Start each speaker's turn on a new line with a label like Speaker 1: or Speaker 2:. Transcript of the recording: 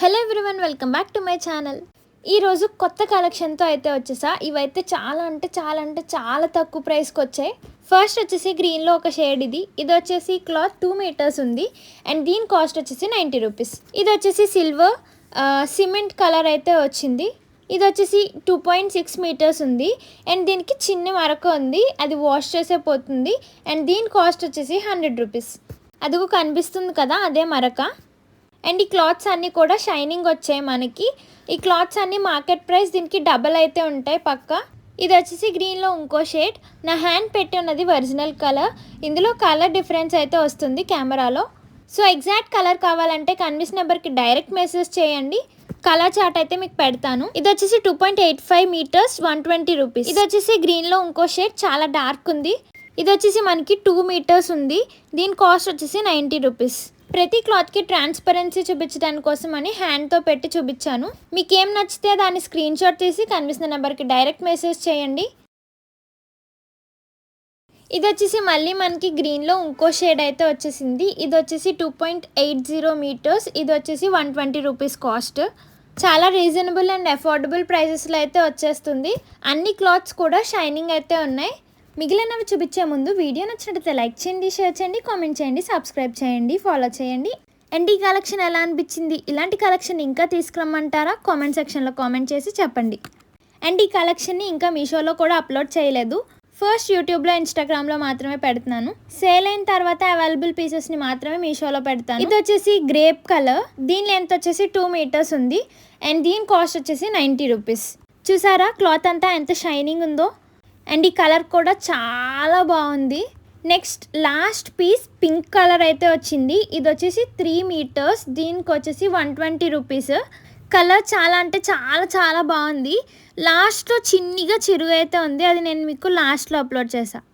Speaker 1: Hello everyone, welcome back to my channel. ఈరోజు కొత్త కలెక్షన్తో అయితే వచ్చేసా. ఇవైతే చాలా తక్కువ ప్రైస్కి వచ్చాయి. ఫస్ట్ వచ్చేసి గ్రీన్లో ఒక షేడ్ ఇది వచ్చేసి క్లాత్ 2 మీటర్స్ ఉంది అండ్ దీని కాస్ట్ వచ్చేసి 90 రూపీస్. ఇది వచ్చేసి సిల్వర్ సిమెంట్ కలర్ అయితే వచ్చింది. ఇది వచ్చేసి 2.6 మీటర్స్ ఉంది అండ్ దీనికి చిన్న మరక ఉంది, అది వాష్ చేసే పోతుంది అండ్ దీని కాస్ట్ వచ్చేసి 100 రూపీస్. అదిగో కనిపిస్తుంది కదా, అదే మరక. అండ్ ఈ క్లాత్స్ అన్నీ కూడా షైనింగ్ వచ్చాయి మనకి. ఈ క్లాత్స్ అన్నీ మార్కెట్ ప్రైస్ దీనికి డబల్ అయితే ఉంటాయి పక్కా. ఇది వచ్చేసి గ్రీన్లో ఇంకో షేడ్. నా హ్యాండ్ పెట్టి ఉన్నది ఒరిజినల్ కలర్. ఇందులో కలర్ డిఫరెన్స్ అయితే వస్తుంది కెమెరాలో. సో ఎగ్జాక్ట్ కలర్ కావాలంటే కన్విన్స్ నెంబర్కి డైరెక్ట్ మెసేజ్ చేయండి, కలర్ చార్ట్ అయితే మీకు పెడతాను. ఇది వచ్చేసి 2.85 మీటర్స్ 120 రూపీస్. ఇది వచ్చేసి గ్రీన్లో ఇంకో షేడ్, చాలా డార్క్ ఉంది. ఇది వచ్చేసి మనకి 2 మీటర్స్ ఉంది, దీని కాస్ట్ వచ్చేసి 90 రూపీస్. ప్రతి క్లాత్కి ట్రాన్స్పరెన్సీ చూపించడానికి కోసం అని హ్యాండ్తో పెట్టి చూపించాను. మీకు ఏం నచ్చితే దాన్ని స్క్రీన్ షాట్ తీసి కనిపిస్తున్న నెంబర్కి డైరెక్ట్ మెసేజ్ చేయండి. ఇది వచ్చేసి మళ్ళీ మనకి గ్రీన్లో ఇంకో షేడ్ అయితే వచ్చేసింది. ఇది వచ్చేసి 2.80 మీటర్స్. ఇది వచ్చేసి 120 రూపీస్ కాస్ట్. చాలా రీజనబుల్ అండ్ అఫోర్డబుల్ ప్రైజెస్లో అయితే వచ్చేస్తుంది. అన్ని క్లాత్స్ కూడా షైనింగ్ అయితే ఉన్నాయి. మిగిలినవి చూపించే ముందు వీడియో నచ్చినట్లయితే లైక్ చేయండి, షేర్ చేయండి, కామెంట్ చేయండి, సబ్స్క్రైబ్ చేయండి, ఫాలో చేయండి. అండ్ ఈ కలెక్షన్ ఎలా అనిపించింది, ఇలాంటి కలెక్షన్ ఇంకా తీసుకురమ్మంటారా, కామెంట్ సెక్షన్లో కామెంట్ చేసి చెప్పండి. అండ్ ఈ కలెక్షన్ని ఇంకా మీషోలో కూడా అప్లోడ్ చేయలేదు. ఫస్ట్ యూట్యూబ్లో ఇన్స్టాగ్రామ్లో మాత్రమే పెడుతున్నాను. సేల్ అయిన తర్వాత అవైలబుల్ పీసెస్ని మాత్రమే మీషోలో పెడతాను. ఇది వచ్చేసి గ్రేప్ కలర్, దీని లెంత్ వచ్చేసి 2 మీటర్స్ ఉంది అండ్ దీని కాస్ట్ వచ్చేసి 90 రూపీస్. చూసారా క్లాత్ అంతా ఎంత షైనింగ్ ఉందో అండ్ ఈ కలర్ కూడా చాలా బాగుంది. Next last piece pink colour అయితే వచ్చింది. ఇది వచ్చేసి 3 మీటర్స్, దీనికి వచ్చేసి 120 రూపీస్. కలర్ చాలా బాగుంది. లాస్ట్లో చిన్నగా చిరుగు అయితే ఉంది, అది నేను మీకు లాస్ట్లో అప్లోడ్ చేశాను.